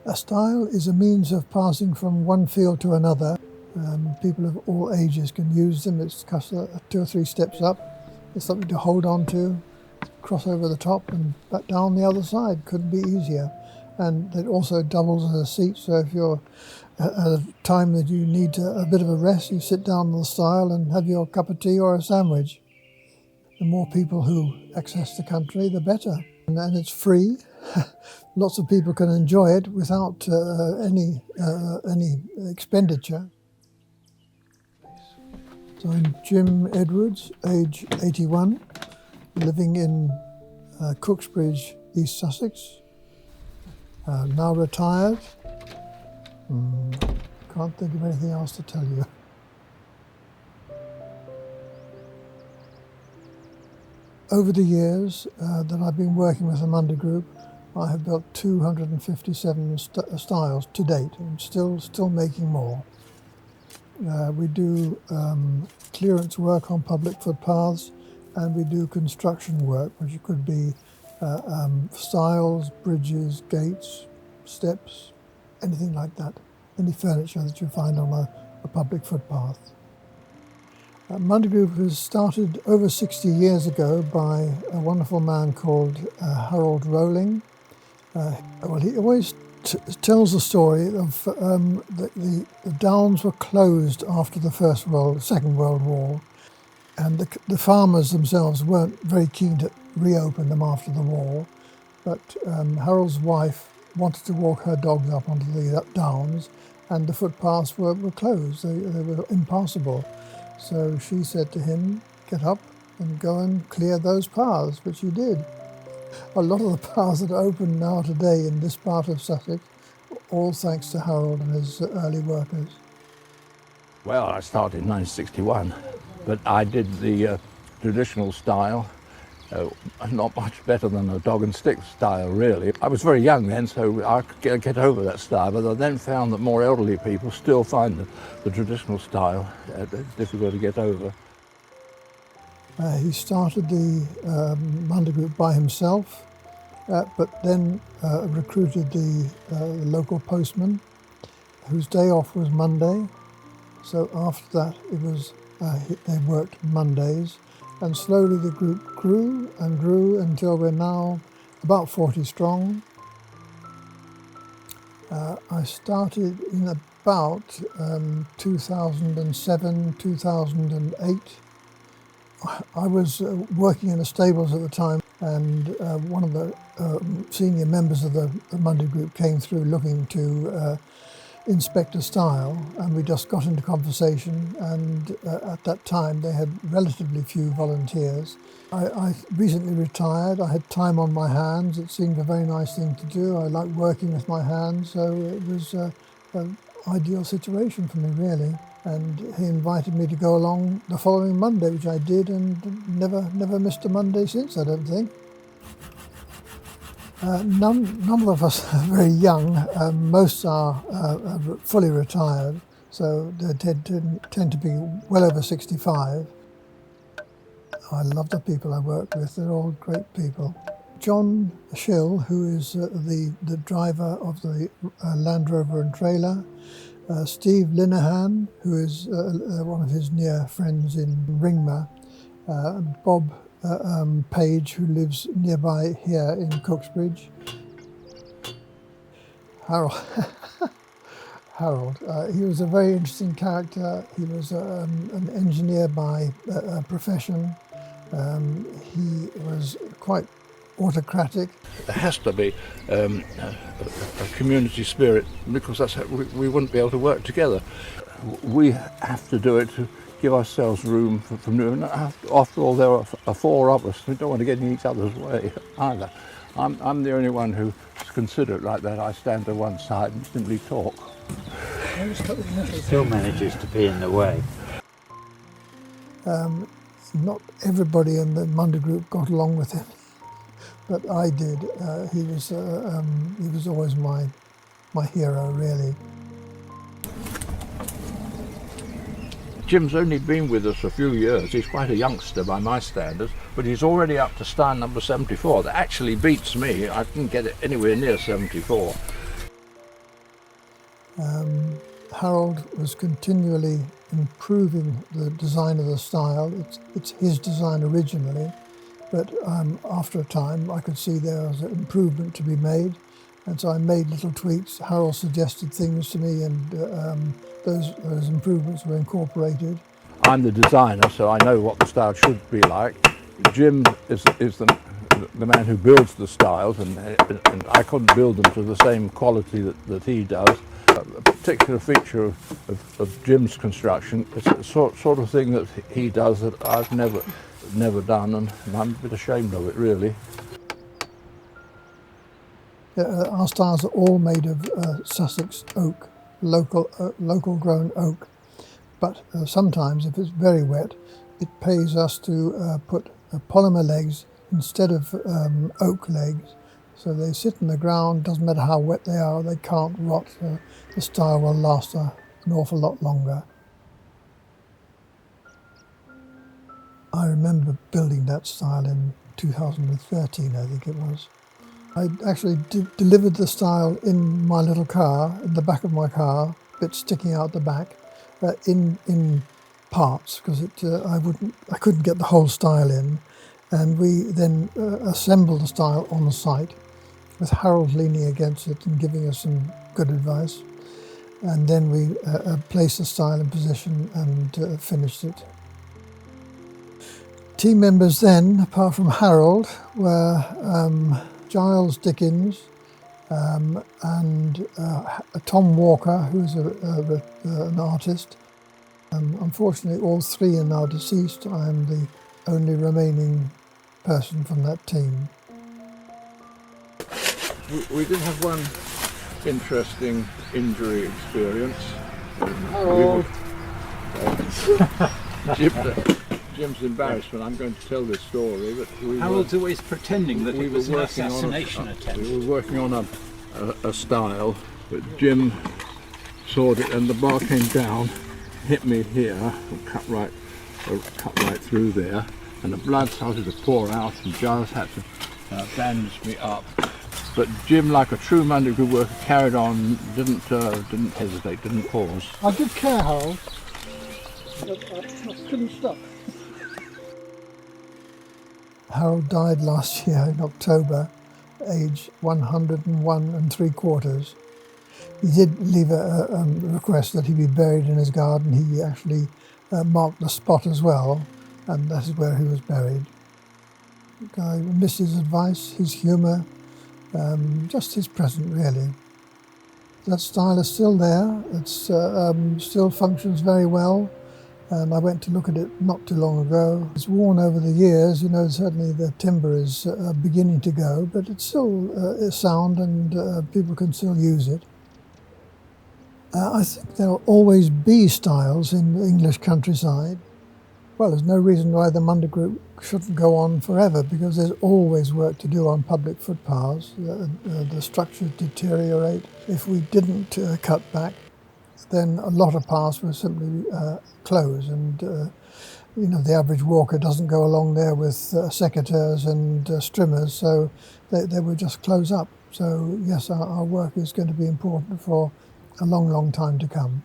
A stile is a means of passing from one field to another. People of all ages can use them. It's 2 or 3 steps up. It's something to hold on to, cross over the top and back down the other side. Couldn't be easier. And it also doubles as a seat, so if you're at a time that you need a bit of a rest, you sit down on the stile and have your cup of tea or a sandwich. The more people who access the country, the better. And it's free. Lots of people can enjoy it without any expenditure. So I'm Jim Edwards, age 81, living in Cooksbridge, East Sussex. Now retired. Can't think of anything else to tell you. Over the years that I've been working with the Monday Group, I have built 257 stiles to date, and still making more. We do clearance work on public footpaths, and we do construction work, which could be stiles, bridges, gates, steps, anything like that. Any furniture that you find on a public footpath. Monday Group was started over 60 years ago by a wonderful man called Rowling. He always tells the story of the downs were closed after the Second World War, and the farmers themselves weren't very keen to reopen them after the war. But Harold's wife wanted to walk her dogs up onto the downs, and the footpaths were closed. They were impassable. So she said to him, "Get up and go and clear those paths," which he did. A lot of the paths that are open now today in this part of Sussex, all thanks to Harold and his early workers. Well, I started in 1961, but I did the traditional style, not much better than a dog and stick style, really. I was very young then, so I could get over that style, but I then found that more elderly people still find the traditional style difficult to get over. He started the Monday Group by himself, but then recruited the local postman, whose day off was Monday. So after that, they worked Mondays. And slowly the group grew and grew until we're now about 40 strong. I started in about 2007, 2008. I was working in the stables at the time, and one of the senior members of the Monday Group came through looking to inspect a stile, and we just got into conversation, and at that time they had relatively few volunteers. I recently retired. I had time on my hands. It seemed a very nice thing to do. I like working with my hands, so it was an ideal situation for me, really. And he invited me to go along the following Monday, which I did, and never missed a Monday since, I don't think. None of us are very young. Most are fully retired, so they tend to be well over 65. I love the people I work with. They're all great people. John Schill, who is the driver of the Land Rover and trailer. Steve Linehan, who is one of his near friends in Ringmer. Bob Page, who lives nearby here in Cooksbridge. Harold. He was a very interesting character. He was an engineer by profession. He was quite autocratic. There has to be a community spirit, because that's how we wouldn't be able to work together. We have to do it to give ourselves room for moving. After all, there are 4 of us. We don't want to get in each other's way either. I'm the only one who consider it like that. I stand to one side and simply talk. Still manages to be in the way. Not everybody in the Monday Group got along with him, but I did. He was always my hero, really. Jim's only been with us a few years. He's quite a youngster by my standards, but he's already up to stile number 74. That actually beats me. I didn't get it anywhere near 74. Harold was continually improving the design of the stile. It's his design originally, but after a time I could see there was an improvement to be made, and so I made little tweaks. Harold suggested things to me, and those improvements were incorporated. I'm the designer, so I know what the style should be like. Jim is the man who builds the styles, and I couldn't build them to the same quality that he does. A particular feature of Jim's construction is the sort of thing that he does that I've never done, and I'm a bit ashamed of it, really. Our styles are all made of Sussex oak, local grown oak. But sometimes, if it's very wet, it pays us to put polymer legs instead of oak legs. So they sit in the ground, doesn't matter how wet they are, they can't rot. The style will last an awful lot longer. I remember building that style in 2013, I think it was. I actually delivered the style in my little car, in the back of my car, a bit sticking out the back, in parts, because I couldn't get the whole style in, and we then assembled the style on the site, with Harold leaning against it and giving us some good advice, and then we placed the style in position and finished it. Team members then, apart from Harold, were Giles Dickens and Tom Walker, who's an artist. Unfortunately, all three are now deceased. I am the only remaining person from that team. We did have one interesting injury experience. Harold. Jim's embarrassed when I'm going to tell this story, but Harold's always pretending that it was an assassination attempt. We were working on a stile, but Jim sawed it and the bar came down, hit me here, and cut right through there, and the blood started to pour out, and Giles had to bandage me up. But Jim, like a true Monday Group worker, carried on, didn't hesitate, didn't pause. I did care, Harold, but I couldn't stop. Harold died last year in October, age 101 3/4. He did leave a request that he be buried in his garden. He actually marked the spot as well, and that is where he was buried. I miss his advice, his humour, just his present, really. That style is still there. It still functions very well. And I went to look at it not too long ago. It's worn over the years, certainly the timber is beginning to go, but it's still sound and people can still use it. I think there will always be styles in the English countryside. Well, there's no reason why the Monday Group shouldn't go on forever, because there's always work to do on public footpaths. The structures deteriorate. If we didn't cut back, then a lot of paths would simply close, and the average walker doesn't go along there with secateurs and strimmers, so they would just close up. So yes, our work is going to be important for a long, long time to come.